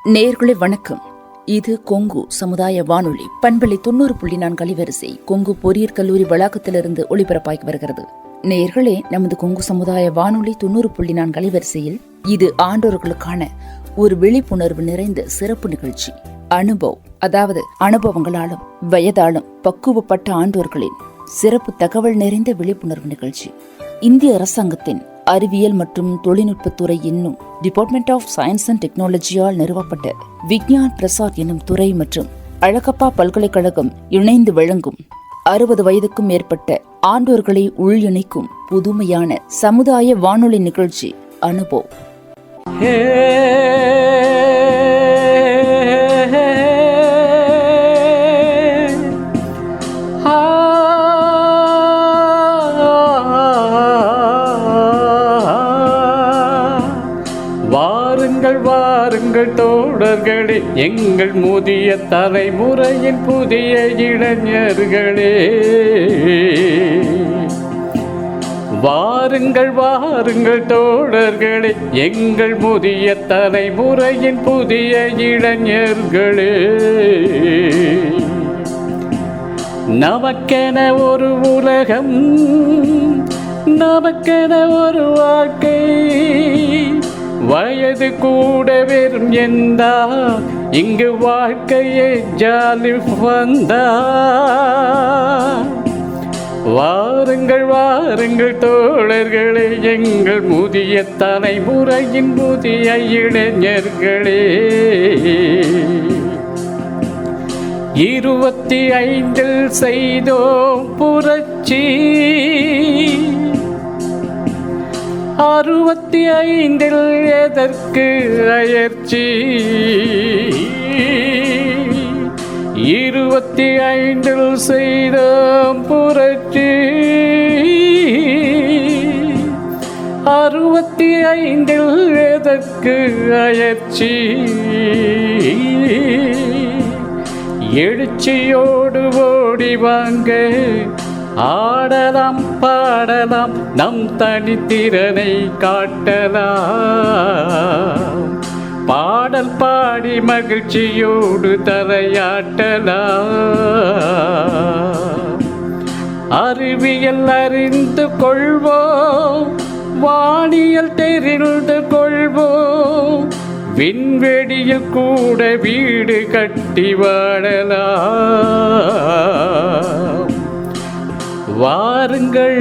நேயர்களே வணக்கம். இது கொங்கு சமுதாய வானொலி பண்பலை 90.4 அலைவரிசை கொங்கு பொறியியற் கல்லூரி வளாகத்திலிருந்து ஒளிபரப்பாகி வருகிறது. நேயர்களே, நமது கொங்கு சமுதாய வானொலி 90.4 அலைவரிசையில் இது ஆண்டோர்களுக்கான ஒரு விழிப்புணர்வு நிறைந்த சிறப்பு நிகழ்ச்சி. அனுபவங்களாலும் வயதாலும் பக்குவப்பட்ட ஆண்டோர்களின் சிறப்பு தகவல் நிறைந்த விழிப்புணர்வு நிகழ்ச்சி. இந்திய அரசாங்கத்தின் அறிவியல் மற்றும் தொழில்நுட்பத்துறை என்னும் டிபார்ட்மெண்ட் ஆஃப் சயின்ஸ் அண்ட் டெக்னாலஜியால் நிறுவப்பட்ட விக்ஞான் பிரசாத் என்னும் துறை மற்றும் அழகப்பா பல்கலைக்கழகம் இணைந்து வழங்கும் 60 வயதுக்கும் மேற்பட்ட ஆண்டோர்களை உள்இணைக்கும் புதுமையான சமுதாய வானொலி நிகழ்ச்சி அனுபவ். வாருங்கள் தோழர்களே, எங்கள் முதிய தலைமுறையின் புதிய இளைஞர்களே. வாருங்கள் தோழர்களே, எங்கள் முதிய தலைமுறையின் புதிய இளைஞர்களே. நமக்கென ஒரு உலகம், நமக்கென ஒரு வாழ்க்கை, வயது கூட வெறும் எந்தா, இங்கு வாழ்க்கையே ஜாலி வந்தா. வாருங்கள் தோழர்களே, எங்கள் முதிய தலைமுறையின் புதிய இளைஞர்களே. 25 செய்தோம் புரட்சி, 65 எதற்கு அயற்சி. 25 செய்தோம் புரட்சி, 65 எதற்கு அயற்சி. எழுச்சியோடு ஓடி வாங்க, ஆடலாம் பாடலாம், நம் தனித்திறனை காட்டலாம். பாடல் பாடி மகிழ்ச்சியோடு தலையாட்டலாம். அறிவியல் அறிந்து கொள்வோம், வானியல் தெரிந்து கொள்வோம், விண்வெளியில் கூட வீடு கட்டி வாழலாம். வாருங்கள்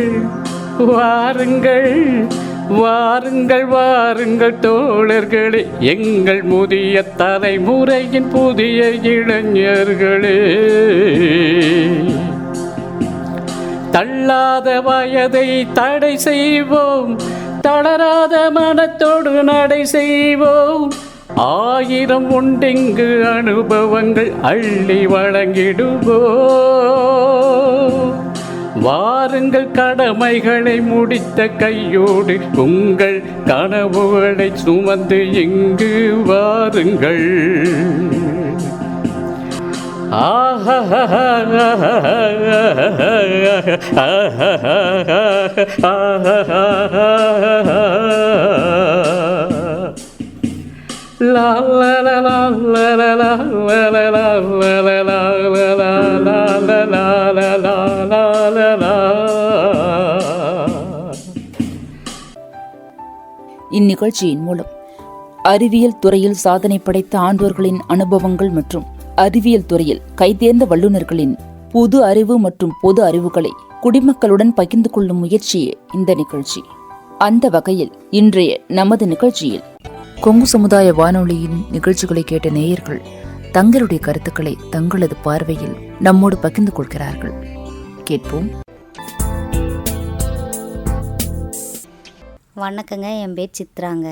தோழர்களே, எங்கள் முதிய தலைமுறையின் புதிய இளைஞர்களே. தள்ளாத வயதை தடை செய்வோம், தளராத மனத்தோடு நடை செய்வோம். 1000 உண்டிங்கு அனுபவங்கள் அள்ளி வழங்கிடுவோம். வாருங்கள் கடமைகளை முடித்த கையோடு, உங்கள் கனவுகளை சுமந்து இங்கு வாருங்கள். La la la la la la la la la la la la la la la la. இந்நிகழ்ச்சியின் மூலம் அறிவியல் துறையில் சாதனை படைத்த ஆண்டோர்களின் அனுபவங்கள் மற்றும் அறிவியல் துறையில் கைதேர்ந்த வல்லுநர்களின் புது அறிவு மற்றும் பொது அறிவுகளை குடிமக்களுடன் பகிர்ந்து கொள்ளும் முயற்சியே இந்த நிகழ்ச்சி. அந்த வகையில் இன்றைய நமது நிகழ்ச்சியில் கொங்கு சமுதாய வானொலியின் நிகழ்ச்சிகளை கேட்ட நேயர்கள் தங்களுடைய கருத்துக்களை தங்களது பார்வையில் நம்மோடு பகிர்ந்து கொள்கிறார்கள். கேட்போம். வணக்கங்க, என் பேர் சித்ராங்க.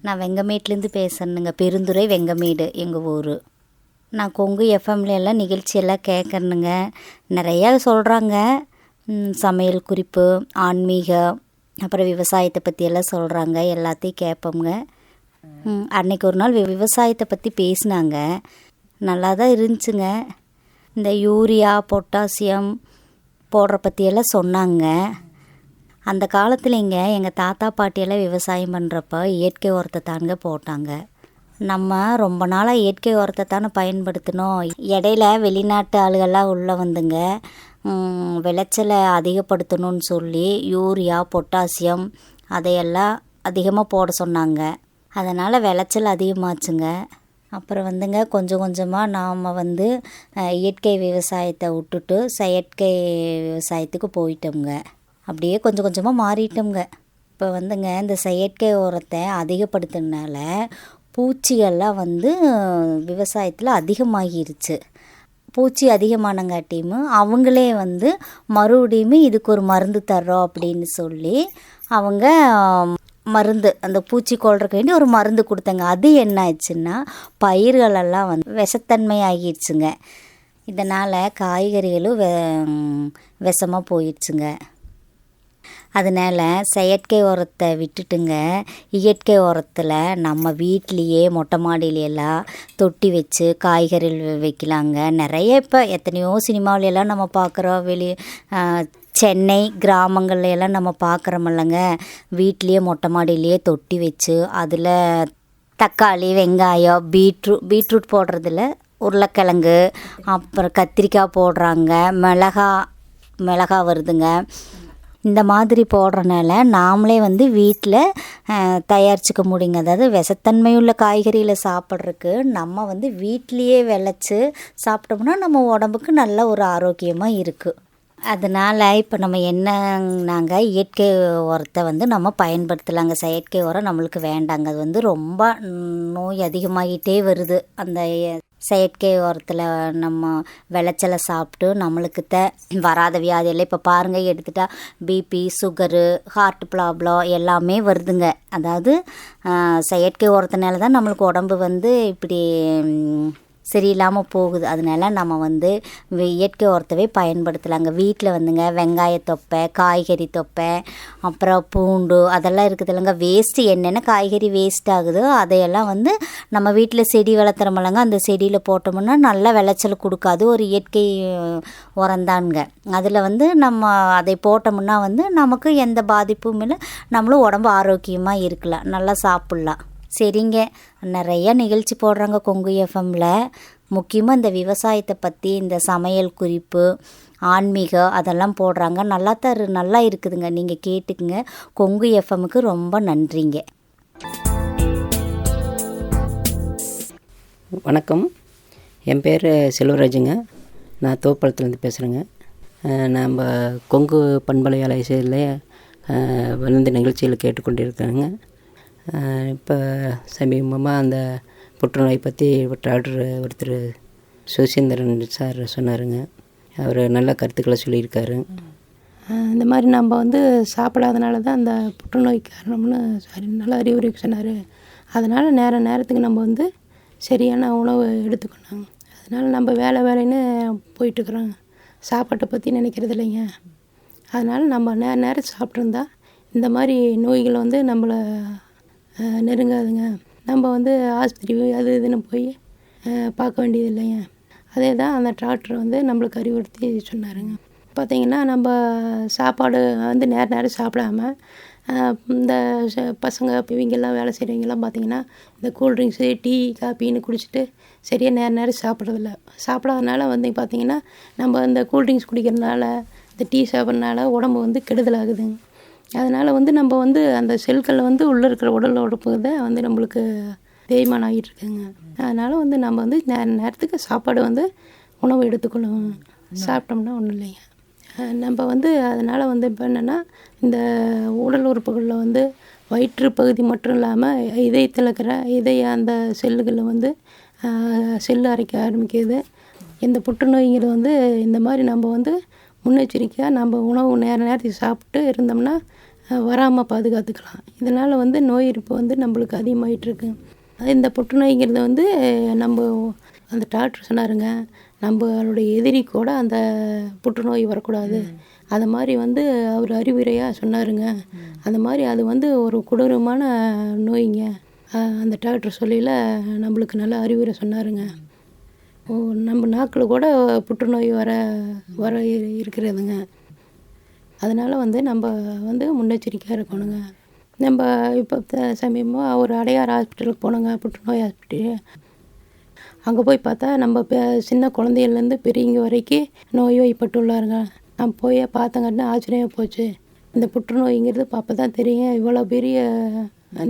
நான் வெங்கமேட்லேருந்து பேசுகிறேனுங்க. பெருந்துறை வெங்கமேடு எங்கள் ஊர். நான் கொங்கு எஃப்எம்ல எல்லாம் நிகழ்ச்சியெல்லாம் கேட்குறேனுங்க. நிறையா சொல்கிறாங்க, சமையல் குறிப்பு, ஆன்மீகம், அப்புறம் விவசாயத்தை பற்றியெல்லாம் சொல்கிறாங்க. எல்லாத்தையும் கேட்போங்க. அன்றைக்கி ஒரு நாள் விவசாயத்தை பற்றி பேசினாங்க, நல்லா தான் இருந்துச்சுங்க. இந்த யூரியா பொட்டாசியம் போடுற பற்றியெல்லாம் சொன்னாங்க. அந்த காலத்துலேங்க எங்கள் தாத்தா பாட்டியெல்லாம் விவசாயம் பண்ணுறப்ப இயற்கை உரத்தை தாங்க போட்டாங்க. நம்ம ரொம்ப நாளாக இயற்கை உரத்தை தானே பயன்படுத்தணும். இடையில வெளிநாட்டு ஆளுகள்லாம் உள்ளே வந்துங்க விளைச்சலை அதிகப்படுத்தணும்னு சொல்லி யூரியா, பொட்டாசியம் அதையெல்லாம் அதிகமாக போட சொன்னாங்க. அதனால் விளைச்சல் அதிகமாச்சுங்க. அப்புறம் வந்துங்க கொஞ்சம் கொஞ்சமாக நாம் இயற்கை விவசாயத்தை விட்டுட்டு செயற்கை விவசாயத்துக்கு போயிட்டோங்க. அப்படியே கொஞ்சம் கொஞ்சமாக மாறிட்டோங்க. இப்போ இந்த செயற்கை உரத்தை அதிகப்படுத்தினால பூச்சிகள்லாம் விவசாயத்தில் அதிகமாகிருச்சு. பூச்சி அதிகமானங்காட்டியும் அவங்களே மறுபடியும் இதுக்கு ஒரு மருந்து தர்றோம் அப்படின்னு சொல்லி அவங்க மருந்து அந்த பூச்சி கொல்றதுக்கு வேண்டி ஒரு மருந்து கொடுத்தாங்க. அது என்ன ஆயிடுச்சுன்னா பயிர்களெல்லாம் விஷத்தன்மை ஆகிடுச்சுங்க. இதனால் காய்கறிகளும் விஷமாக போயிடுச்சுங்க. அதனால் செயற்கை உரத்தை விட்டுட்டுங்க இயற்கை உரத்தில் நம்ம வீட்லேயே மொட்டை மாடியிலெல்லாம் தொட்டி வச்சு காய்கறி வைக்கலாங்க. நிறைய இப்போ எத்தனையோ சினிமாவிலெல்லாம் நம்ம பார்க்குறோம். சென்னை கிராமங்கள்ல எல்லாம் நம்ம பார்க்குறோமில்லங்க, வீட்லேயே மொட்டை மாடியிலேயே தொட்டி வச்சு அதில் தக்காளி, வெங்காயம், பீட்ரூட் போடுறதில்ல, உருளைக்கிழங்கு, அப்புறம் கத்திரிக்காய் போடுறாங்க, மிளகா வருதுங்க. இந்த மாதிரி போடுறனால நாமளே வீட்டில் தயாரிச்சுக்க முடியுங்க. அதாவது விஷத்தன்மையுள்ள காய்கறிகளை சாப்பிட்றதுக்கு நம்ம வீட்லேயே விளைச்சி சாப்பிட்டோம்னா நம்ம உடம்புக்கு நல்ல ஒரு ஆரோக்கியமாக இருக்குது. அதனால் இப்போ நம்ம என்னன்னாங்க இயற்கை உரத்தை நம்ம பயன்படுத்தலாங்க. செயற்கை உரம் நம்மளுக்கு வேண்டாங்க. அது ரொம்ப நோய் அதிகமாகிட்டே வருது. அந்த செயற்கை உரத்தில் நம்ம விளைச்சலை சாப்பிட்டு நம்மளுக்கு வராத வியாதியெல்லாம் இப்போ பாருங்கள், எடுத்துட்டா பிபி, சுகரு, ஹார்ட் ப்ராப்ளம் எல்லாமே வருதுங்க. அதாவது செயற்கை உரத்தினால தான் நம்மளுக்கு உடம்பு இப்படி சரியில்லாமல் போகுது. அதனால நம்ம இயற்கை உரத்தவே பயன்படுத்தலாங்க. வீட்டில் வெங்காய தொப்பை, காய்கறி தொப்பை, அப்புறம் பூண்டு அதெல்லாம் இருக்குது இல்லைங்க. வேஸ்ட்டு என்னென்ன காய்கறி வேஸ்ட் ஆகுதோ அதையெல்லாம் நம்ம வீட்டில் செடி வளர்த்துறோமில்லங்க, அந்த செடியில் போட்டோம்னா நல்ல விளைச்சல் கொடுக்காது. ஒரு இயற்கை உரந்தானுங்க. அதில் நம்ம அதை போட்டோம்னா நமக்கு எந்த பாதிப்பும் இல்லை. நம்மளும் உடம்பு ஆரோக்கியமாக இருக்கலாம், நல்லா சாப்பிட்லாம். சரிங்க, நிறையா நிகழ்ச்சி போடுறாங்க கொங்கு எஃப்எம்மில். முக்கியமாக இந்த விவசாயத்தை பற்றி இந்த சமையல் குறிப்பு, ஆன்மீகம் அதெல்லாம் போடுறாங்க. நல்லா இருக்குதுங்க. நீங்கள் கேட்டுக்குங்க. கொங்கு எஃப்எம்முக்கு ரொம்ப நன்றிங்க. வணக்கம், என் பேர் செல்வராஜுங்க. நான் தோப்பாளத்துலேருந்து பேசுகிறேங்க. நம்ம கொங்கு பண்பலை அலைசையில் நிகழ்ச்சியில் கேட்டுக்கொண்டிருக்காங்க. இப்போ சமீபமாக அந்த புற்றுநோய் பற்றி டாக்டர் ஒருத்தர் சுசீந்திரன் சார் சொன்னாருங்க. அவர் நல்ல கருத்துக்களை சொல்லியிருக்காரு. இந்த மாதிரி நம்ம சாப்பிடாதனால தான் அந்த புற்றுநோய் காரணம்னு நல்ல அறிவுரை சொன்னார். அதனால் நேரத்துக்கு நம்ம சரியான உணவு எடுத்துக்கணும். அதனால் நம்ம வேலைன்னு போயிட்டுருக்குறோம், சாப்பாட்டை பற்றி நினைக்கிறது இல்லைங்க. அதனால் நம்ம நேரம் சாப்பிட்ருந்தா இந்த மாதிரி நோய்களை நம்மளை நெருங்காதுங்க. நம்ம ஆஸ்பத்திரி அது இதுன்னு போய் பார்க்க வேண்டியது இல்லைங்க. அதே தான் அந்த டாக்டர் நம்மளுக்கு அறிவுறுத்தி சொன்னாருங்க. பார்த்திங்கன்னா நம்ம சாப்பாடு நேரம் சாப்பிடாம இந்த பசங்க இவங்கெல்லாம் வேலை செய்கிறவங்கெல்லாம் பார்த்திங்கன்னா இந்த கூல்ட்ரிங்க்ஸு, டீ, காப்பின்னு குடிச்சிட்டு சரியாக நேரம் சாப்பிட்றதில்ல. சாப்பிடாதனால பார்த்திங்கன்னா நம்ம இந்த கூல்ட்ரிங்க்ஸ் குடிக்கிறதுனால, இந்த டீ சாப்பிட்றதுனால உடம்பு கெடுதலாகுதுங்க. அதனால் நம்ம அந்த செல்களில் உள்ளே இருக்கிற உடல் உறுப்பு தான் நம்மளுக்கு தேய்மானம் ஆகிட்டுருக்குங்க. அதனால் நம்ம நேரத்துக்கு சாப்பாடு உணவு எடுத்துக்கணும். சாப்பிட்டோம்னா ஒன்றும் இல்லைங்க. நம்ம அதனால் இப்போ என்னென்னா இந்த உடல் உறுப்புகளில் வயிற்று பகுதி மட்டும் இல்லாமல் இதயத்தில் இருக்கிற அந்த செல்லுகளில் செல்லு அரைக்க ஆரம்பிக்குது. இந்த புற்றுநோய்ங்கிறது இந்த மாதிரி நம்ம முன்னெச்சரிக்கையாக நம்ம உணவு நேரத்துக்கு சாப்பிட்டு இருந்தோம்னா வராமல் பாதுகாத்துக்கலாம். இதனால் நோய் இருப்பு நம்மளுக்கு அதிகமாகிட்டுருக்கு. இந்த புற்றுநோய்ங்கிறது நம்ம அந்த டாக்டர் சொன்னாருங்க, நம்மளுடைய எதிரி கூட அந்த புற்றுநோய் வரக்கூடாது. அது மாதிரி அவர் அறிவுரையாக சொன்னாருங்க. அந்த மாதிரி அது ஒரு கொடூரமான நோய்ங்க. அந்த டாக்டர் சொல்லையில் நம்மளுக்கு நல்ல அறிவுரை சொன்னாருங்க. நம்ம நாக்கில் கூட புற்றுநோய் வர இருக்கிறதுங்க. அதனால் நம்ம முன்னெச்சரிக்கையாக இருக்கணுங்க. நம்ம இப்போ சமீபமாக ஒரு அடையார் ஹாஸ்பிட்டலுக்கு போனோங்க, புற்றுநோய் ஹாஸ்பிட்டலு. அங்கே போய் பார்த்தா நம்ம சின்ன குழந்தையிலேருந்து பெரியவங்க வரைக்கும் நோய்வாய்ப்பட்டுள்ளாருங்க. நான் போய் பார்த்தங்காட்டினா ஆச்சரியமாக போச்சு. இந்த புற்றுநோய்ங்கிறது அப்போ தான் தெரியுங்க, இவ்வளோ பெரிய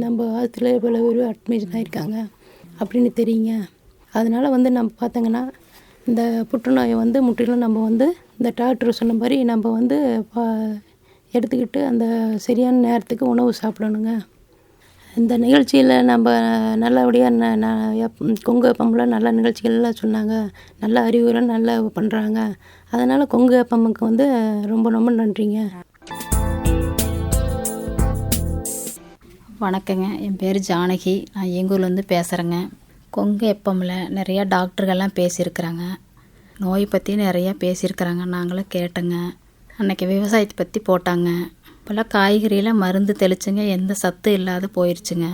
நம்ம ஆஸ்திரேலியா இவ்வளோ பெரிய அட்மிஷன் ஆகிருக்காங்க அப்படின்னு தெரியுங்க. அதனால் நம்ம பார்த்தோங்கன்னா இந்த புற்றுநோயை முற்றிலும் நம்ம இந்த டாக்டர் சொன்ன மாதிரி நம்ம எடுத்துக்கிட்டு அந்த சரியான நேரத்துக்கு உணவு சாப்பிடணுங்க. இந்த நிகழ்ச்சியில் நம்ம நல்லபடியாக கொங்கு எஃப்எம்மில் நல்ல நிகழ்ச்சிகள்லாம் சொன்னாங்க, நல்ல அறிவுரை நல்லா பண்ணுறாங்க. அதனால் கொங்கு எஃப்எம்முக்கு ரொம்ப ரொம்ப நன்றிங்க. வணக்கங்க, என் பேர் ஜானகி. நான் எங்கூர்லேருந்து பேசுகிறேங்க. கொங்கு எஃப்எம்மில் நிறையா டாக்டர்கள்லாம் பேசியிருக்கிறாங்க, நோய் பற்றி நிறையா பேசியிருக்கிறாங்க. நாங்களும் கேட்டோங்க. அன்றைக்கி விவசாயத்தை பற்றி போட்டாங்க. இப்போல்லாம் காய்கறியில் மருந்து தெளிச்சுங்க, எந்த சத்து இல்லாத போயிடுச்சுங்க.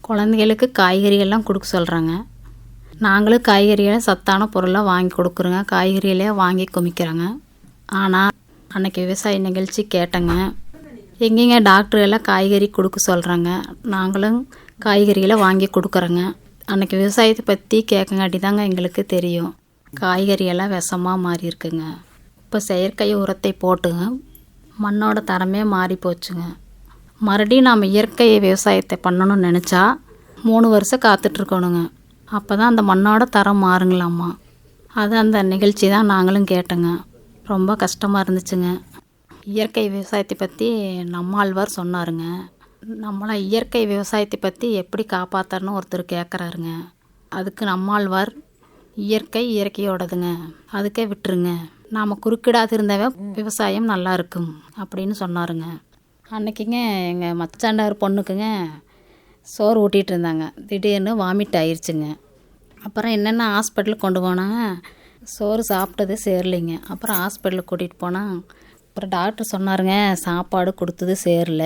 குழந்தைகளுக்கு காய்கறியெல்லாம் கொடுக்க சொல்கிறாங்க. நாங்களும் காய்கறியெல்லாம் சத்தான பொருளாக வாங்கி கொடுக்குறோங்க, காய்கறியிலே வாங்கி குமிக்கிறாங்க. ஆனால் அன்றைக்கி விவசாய நிகழ்ச்சி கேட்டேங்க, எங்கேங்க டாக்டர் எல்லாம் காய்கறி கொடுக்க சொல்கிறாங்க, நாங்களும் காய்கறிகளை வாங்கி கொடுக்குறோங்க. அன்றைக்கி விவசாயத்தை பற்றி கேட்கங்காட்டி தாங்க எங்களுக்கு தெரியும், காய்கறியெல்லாம் விஷமாக மாறி இருக்குங்க. இப்போ செயற்கை உரத்தை போட்டுங்க மண்ணோட தரமே மாறி போச்சுங்க. மறுபடியும் நாம் இயற்கை விவசாயத்தை பண்ணணும்னு நினச்சா 3 வருஷம் காத்துட்ருக்கணுங்க. அப்போ தான் அந்த மண்ணோட தரம் மாறுங்களாம்மா. அது அந்த நிகழ்ச்சி தான் நாங்களும் கேட்டோங்க. ரொம்ப கஷ்டமாக இருந்துச்சுங்க. இயற்கை விவசாயத்தை பற்றி நம்மாழ்வார் சொன்னாருங்க. நம்மளாம் இயற்கை விவசாயத்தை பற்றி எப்படி காப்பாற்றணும்னு ஒருத்தர் கேட்குறாருங்க. அதுக்கு நம்மாழ்வார், இயற்கையோடதுங்க, அதுக்கே விட்டுருங்க, நாம் குறுக்கிடாது இருந்தவே விவசாயம் நல்லா இருக்கும் அப்படின்னு சொன்னாருங்க. அன்றைக்கிங்க எங்கள் மச்சாண்டார் பொண்ணுக்குங்க சோறு ஊட்டிகிட்டு இருந்தாங்க. திடீர்னு வாமிட் ஆயிடுச்சுங்க. அப்புறம் என்னென்ன ஹாஸ்பிட்டலுக்கு கொண்டு போனாங்க, சோறு சாப்பிட்டது சேரலைங்க. அப்புறம் ஹாஸ்பிட்டலுக்கு கூட்டிகிட்டு போனால் அப்புறம் டாக்டர் சொன்னாருங்க, சாப்பாடு கொடுத்தது சேரல.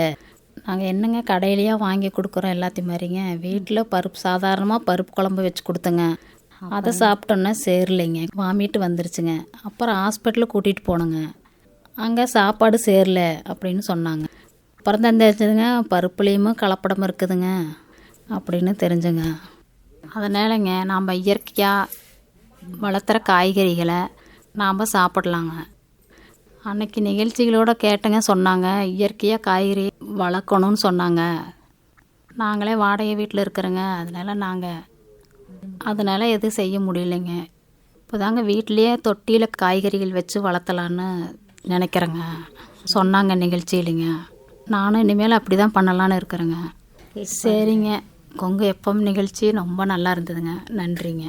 நாங்கள் என்னங்க கடையிலையா வாங்கி கொடுக்குறோம் எல்லாத்தையும் மாதிரிங்க, வீட்டில் சாதாரணமாக பருப்பு குழம்பு வச்சு கொடுத்தங்க, அதை சாப்பிட்டோன்னா சேரலைங்க, வாமிட்டு வந்துருச்சுங்க. அப்புறம் ஹாஸ்பிட்டலுக்கு கூட்டிகிட்டு போனோங்க. அங்கே சாப்பாடு சேரல அப்படின்னு சொன்னாங்க. அப்புறம் தான் தெரிஞ்சதுங்க, பருப்புலேயுமே கலப்படம் இருக்குதுங்க அப்படின்னு தெரிஞ்சுங்க. அதனாலங்க நாம் இயற்கையாக வளர்த்துற காய்கறிகளை நாம் சாப்பிடலாங்க. அன்றைக்கி நிகழ்ச்சிகளோடு கேட்டங்க, சொன்னாங்க இயற்கையாக காய்கறி வளர்க்கணும்னு சொன்னாங்க. நாங்களே வாடகை வீட்டில் இருக்கிறோங்க, அதனால் எதுவும் செய்ய முடியலைங்க. இப்போ தாங்க வீட்லேயே தொட்டியில் காய்கறிகள் வச்சு வளர்த்தலான்னு நினைக்கிறேங்க சொன்னாங்க நிகழ்ச்சியிலைங்க. நானும் இனிமேல் அப்படி தான் பண்ணலான்னு இருக்கிறேங்க. சரிங்க, கொங்கு எஃப்எம் நிகழ்ச்சி ரொம்ப நல்லா இருந்ததுங்க. நன்றிங்க.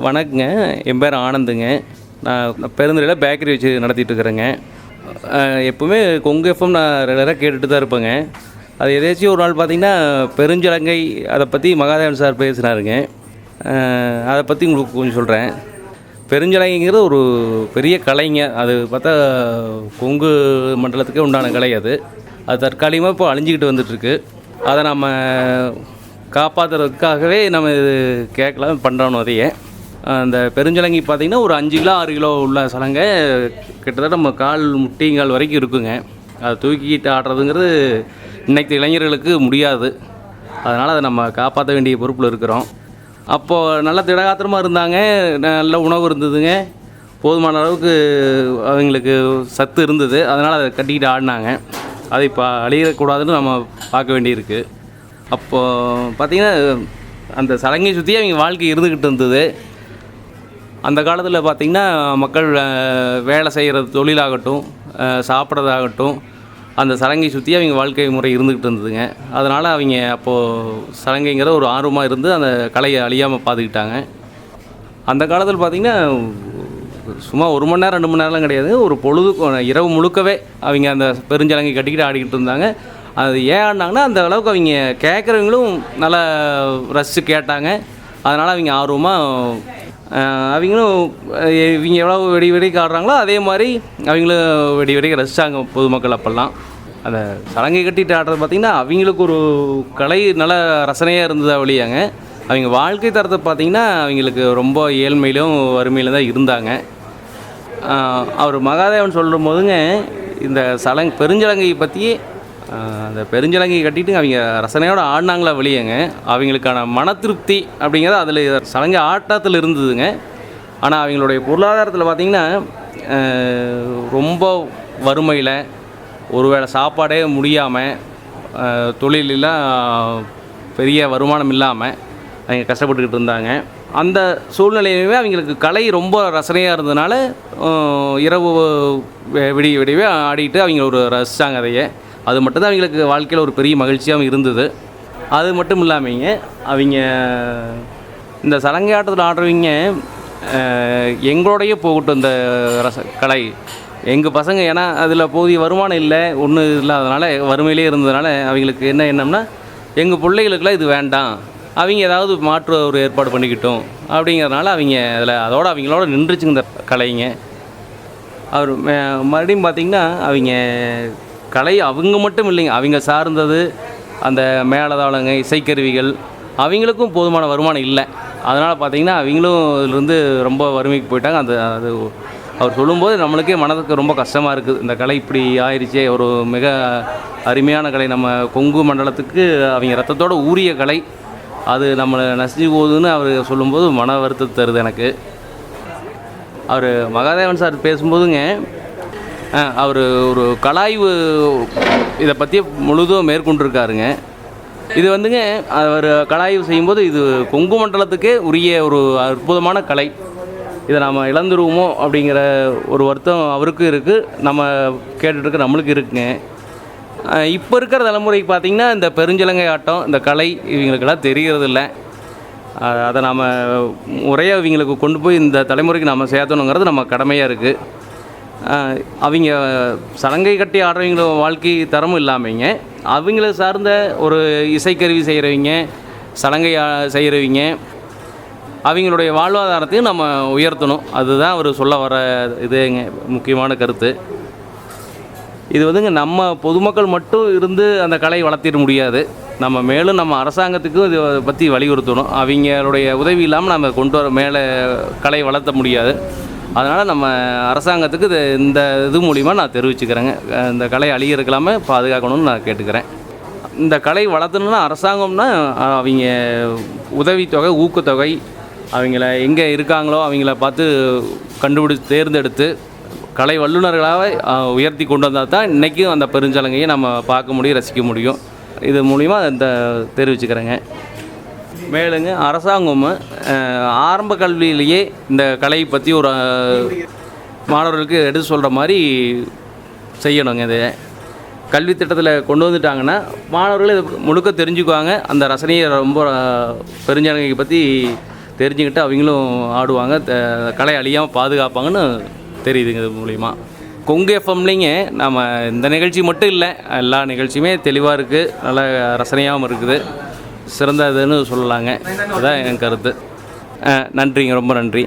வணக்கங்க, என் பேர் ஆனந்துங்க. நான் பெருந்துறையில் பேக்கரி வச்சு நடத்திட்டு இருக்கிறேங்க. எப்போவுமே கொங்கு எஃப்எம் நான் ரெகுலராக கேட்டுட்டு தான் இருப்பேங்க. அது எதாச்சும் ஒரு நாள் பார்த்திங்கன்னா பெருஞ்சலங்கை அதை பற்றி மகாதேவன் சார் பேசினாருங்க. அதை பற்றி உங்களுக்கு கொஞ்சம் சொல்கிறேன். பெருஞ்சலங்கைங்கிறது ஒரு பெரிய கலைங்க. அது பார்த்தா கொங்கு மண்டலத்துக்கே உண்டான கலை. அது தற்காலிகமாக இப்போ அழிஞ்சிக்கிட்டு வந்துட்டுருக்கு. அதை நம்ம காப்பாற்றுறதுக்காகவே நம்ம இது கேட்கலாம் பண்ணுறோம். அதையே அந்த பெருஞ்சலங்கை பார்த்திங்கன்னா ஒரு 5 கிலோ 6 கிலோ உள்ள சலங்கை கிட்டத்தட்ட நம்ம கால் முட்டிங்கால் வரைக்கும் இருக்குங்க. அதை தூக்கிட்டு ஆடுறதுங்கிறது இன்றைக்கு இளைஞர்களுக்கு முடியாது. அதனால் அதை நம்ம காப்பாற்ற வேண்டிய பொறுப்பில் இருக்கிறோம். அப்போது நல்ல திடகாத்திரமாக இருந்தாங்க, நல்ல உணவு இருந்ததுங்க, போதுமான அளவுக்கு அவங்களுக்கு சத்து இருந்தது. அதனால் அதை கட்டிக்கிட்டு ஆடினாங்க. அதை இப்போ அழியக்கூடாதுன்னு நம்ம பார்க்க வேண்டியிருக்கு. அப்போது பார்த்திங்கன்னா அந்த சலங்கை சுற்றி அவங்க வாழ்க்கை இருந்துக்கிட்டு இருந்தது. அந்த காலத்தில் பார்த்திங்கன்னா மக்கள் வேலை செய்கிற தொழிலாகட்டும், சாப்பிட்றதாகட்டும், அந்த சலங்கை சுற்றி அவங்க வாழ்க்கை முறை இருந்துக்கிட்டு இருந்ததுங்க. அதனால் அவங்க அப்போது சலங்கைங்கிற ஒரு ஆர்வமாக இருந்து அந்த கலையை அழியாமல் பார்த்துக்கிட்டாங்க. அந்த காலத்தில் பார்த்திங்கன்னா சும்மா 1 மணி நேரம் 2 மணி நேரம்லாம் கிடையாது, ஒரு இரவு முழுக்கவே அவங்க அந்த பெருஞ்சலங்கை கட்டிக்கிட்டு ஆடிக்கிட்டு இருந்தாங்க. அது ஏன் ஆடினாங்கன்னா அந்த அளவுக்கு அவங்க கேட்குறவங்களும் நல்லா ரசித்து கேட்டாங்க. அதனால் அவங்க ஆர்வமாக அவங்களும் இவங்க எவ்வளோ வெடிக்கு ஆடுறாங்களோ அதே மாதிரி அவங்களும் வெடிக்கு ரசித்தாங்க பொதுமக்கள். அப்போல்லாம் அந்த சலங்கை கட்டிட்டு ஆடுறது பார்த்திங்கன்னா அவங்களுக்கு ஒரு கலை நல்ல ரசனையாக இருந்ததா வழியாங்க. அவங்க வாழ்க்கை தரத்தை பார்த்திங்கன்னா அவங்களுக்கு ரொம்ப ஏழ்மையிலும் வறுமையிலும் தான் இருந்தாங்க. அவர் மகாதேவன் சொல்லும் போதுங்க, இந்த பெருஞ்சலங்கை பற்றி அந்த பெருஞ்சலங்கை கட்டிட்டு அவங்க ரசனையோடு ஆடினாங்களா வெளியேங்க, அவங்களுக்கான மன திருப்தி அப்படிங்கிறது அதில் சலங்கை ஆட்டத்தில் இருந்ததுங்க. ஆனால் அவங்களுடைய பொருளாதாரத்தில் பார்த்திங்கன்னா ரொம்ப வறுமையில், ஒருவேளை சாப்பாடே முடியாமல், தொழிலெலாம் பெரிய வருமானம் இல்லாமல் அவங்க கஷ்டப்பட்டுக்கிட்டு இருந்தாங்க. அந்த சூழ்நிலையிலே அவங்களுக்கு கலை ரொம்ப ரசனையாக இருந்ததுனால இரவு விடியவே ஆடிட்டு அவங்க ஒரு ரசித்தாங்க. அதையே அது மட்டும்தான் அவங்களுக்கு வாழ்க்கையில் ஒரு பெரிய மகிழ்ச்சியாகவும் இருந்தது. அது மட்டும் இல்லாமங்க, அவங்க இந்த சலங்கை ஆட்டத்தில் ஆடுறவங்க எங்களோடையே போகட்டும் இந்த கலை எங்கள் பசங்க, ஏன்னா அதில் போதிய வருமானம் இல்லை, ஒன்றும் இல்லாதனால வறுமையிலே இருந்ததுனால அவங்களுக்கு என்ன எண்ணம்னா எங்கள் பிள்ளைகளுக்கெல்லாம் இது வேண்டாம், அவங்க ஏதாவது மாற்று ஒரு ஏற்பாடு பண்ணிக்கிட்டோம் அப்படிங்கிறதுனால அவங்க அதோட அவங்களோட நின்றுச்சுங்க இந்த கலைங்க. அவர் மறுபடியும் பார்த்திங்கன்னா அவங்க கலை அவங்க மட்டும் இல்லைங்க, அவங்க சார்ந்தது அந்த மேளதாளங்க, இசைக்கருவிகள், அவங்களுக்கும் போதுமான வருமானம் இல்லை. அதனால் பார்த்திங்கன்னா அவங்களும் இதிலிருந்து ரொம்ப வறுமைக்கு போயிட்டாங்க. அது அவர் சொல்லும்போது நம்மளுக்கே மனதுக்கு ரொம்ப கஷ்டமாக இருக்குது. இந்த கலை இப்படி ஆயிடுச்சே, ஒரு மிக அருமையான கலை, நம்ம கொங்கு மண்டலத்துக்கு அவங்க ரத்தத்தோடு ஊறிய கலை, அது நம்மளை நசிஞ்சு போகுதுன்னு அவர் சொல்லும்போது மன வருத்தத்தை தருது எனக்கு. அவர் மகாதேவன் சார் பேசும்போதுங்க, அவர் ஒரு கலாய்வு இதை பற்றி முழுதும் மேற்கொண்டிருக்காருங்க. இது வந்துங்க அவர் கலாய்வு செய்யும்போது இது கொங்கு மண்டலத்துக்கே உரிய ஒரு அற்புதமான கலை, இதை நாம் இழந்துருவோமோ அப்படிங்கிற ஒரு வருத்தம் அவருக்கும் இருக்குது, நம்ம கேட்டுட்ருக்க நம்மளுக்கு இருக்குங்க. இப்போ இருக்கிற தலைமுறைக்கு பார்த்திங்கன்னா இந்த பெருஞ்சலங்கை ஆட்டம், இந்த கலை இவங்களுக்கெல்லாம் தெரிகிறதில்ல. அதை நாம் முறையாக இவங்களுக்கு கொண்டு போய் இந்த தலைமுறைக்கு நம்ம சேர்த்தணுங்கிறது நம்ம கடமையாக இருக்குது. அவங்க சலங்கை கட்டி ஆடுறவங்கள வாழ்க்கை தரமும் இல்லாமங்க, அவங்கள சார்ந்த ஒரு இசைக்கருவி செய்கிறவங்க, சலங்கை செய்கிறவங்க, அவங்களுடைய வாழ்வாதாரத்தையும் நம்ம உயர்த்தணும். அதுதான் அவர் சொல்ல வர இதுங்க முக்கியமான கருத்து. இது வந்துங்க நம்ம பொதுமக்கள் மட்டும் இருந்து அந்த கலையை வளர்த்திட முடியாது, நம்ம மேலும் நம்ம அரசாங்கத்துக்கும் இதை பற்றி வலியுறுத்தணும். அவங்களுடைய உதவி இல்லாமல் நம்ம கொண்டு வர மேலே கலையை வளர்த்த முடியாது. அதனால் நம்ம அரசாங்கத்துக்கு இந்த இது மூலிமா நான் தெரிவிச்சுக்கிறேங்க, இந்த கலை அழியறக்கலாமல் பாதுகாக்கணும்னு நான் கேட்டுக்கிறேன். இந்த கலை வளர்த்தணுன்னா அரசாங்கம்னா அவங்க உதவித்தொகை, ஊக்கத்தொகை, அவங்கள எங்கே இருக்காங்களோ அவங்கள பார்த்து கண்டுபிடிச்சி தேர்ந்தெடுத்து கலை வல்லுநர்களாக உயர்த்தி கொண்டு வந்தால் தான் இன்றைக்கும் அந்த பெருஞ்சலங்கையை நம்ம பார்க்க முடியும், ரசிக்க முடியும். இது மூலிமா இந்த தெரிவிச்சுக்கிறேங்க. மேலுங்க அரசாங்கம் ஆரம்ப கல்வியிலேயே இந்த கலையை பற்றி ஒரு மாணவர்களுக்கு எடுத்து சொல்கிற மாதிரி செய்யணுங்க. இதை கல்வி திட்டத்தில் கொண்டு வந்துட்டாங்கன்னா மாணவர்கள் இதை முழுக்க தெரிஞ்சுக்குவாங்க, அந்த ரசனையை ரொம்ப பெருஞ்சலங்கை பற்றி தெரிஞ்சுக்கிட்டு அவங்களும் ஆடுவாங்க, கலை அழியாமல் பாதுகாப்பாங்கன்னு தெரியுதுங்க. இது மூலிமா கொங்கு எஃப்எம்லிங்க நம்ம இந்த நிகழ்ச்சி மட்டும் இல்லை, எல்லா நிகழ்ச்சியுமே தெளிவாக இருக்குது, நல்ல ரசனையாகவும் இருக்குது, சிறந்ததுன்னு சொல்லலாங்க. அதுதான் என் கருத்து. நன்றிங்க, ரொம்ப நன்றி.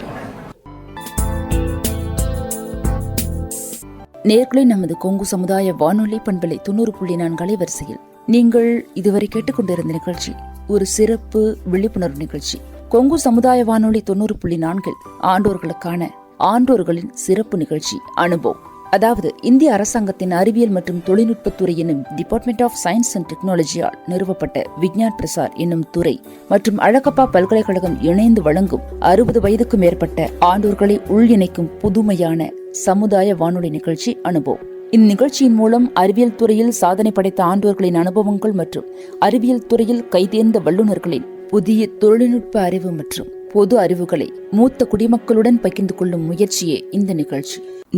நேர்களை நமது கொங்கு சமுதாய வானொலி பண்பலை 90.4 அலைவரிசையில் நீங்கள் இதுவரை கேட்டுக்கொண்டிருந்த நிகழ்ச்சி ஒரு சிறப்பு விழிப்புணர்வு நிகழ்ச்சி. கொங்கு சமுதாய வானொலி 90.4 ஆண்டோர்களுக்கான ஆண்டோர்களின் சிறப்பு நிகழ்ச்சி அனுபவம். அதாவது இந்திய அரசாங்கத்தின் அறிவியல் மற்றும் தொழில்நுட்பத்துறை என்னும் டிபார்ட்மெண்ட் ஆஃப் சயின்ஸ் அண்ட் டெக்னாலஜியால் நிறுவப்பட்ட விஞ்ஞான் பிரசார் என்னும் துறை மற்றும் அழகப்பா பல்கலைக்கழகம் இணைந்து வழங்கும் 60 வயதுக்கும் மேற்பட்ட ஆண்டோர்களை உள்இணைக்கும் புதுமையான சமுதாய வானொலி நிகழ்ச்சி அனுபவம். இந்நிகழ்ச்சியின் மூலம் அறிவியல் துறையில் சாதனை படைத்த ஆண்டோர்களின் அனுபவங்கள் மற்றும் அறிவியல் துறையில் கைதேர்ந்த வல்லுநர்களின் புதிய தொழில்நுட்ப அறிவு மற்றும் பொது அறிவுகளை மூத்த குடிமக்களுடன் பகிர்ந்து கொள்ளும் முயற்சியே இந்த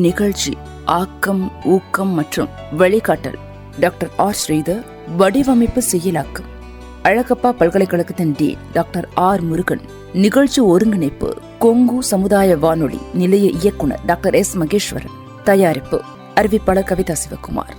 நிகழ்ச்சி ஆக்கம், ஊக்கம் மற்றும் வழிகாட்டல் டாக்டர் ஆர் ஸ்ரீதர், வடிவமைப்பு செயலாக்கம் அழகப்பா பல்கலைக்கழகத்தின் டீன் டாக்டர் ஆர் முருகன், நிகழ்ச்சி ஒருங்கிணைப்பு கொங்கு சமுதாய வானொலி நிலைய இயக்குனர் டாக்டர் எஸ் மகேஸ்வரன், தயாரிப்பு அறிவிப்பாளர் கவிதா சிவகுமார்.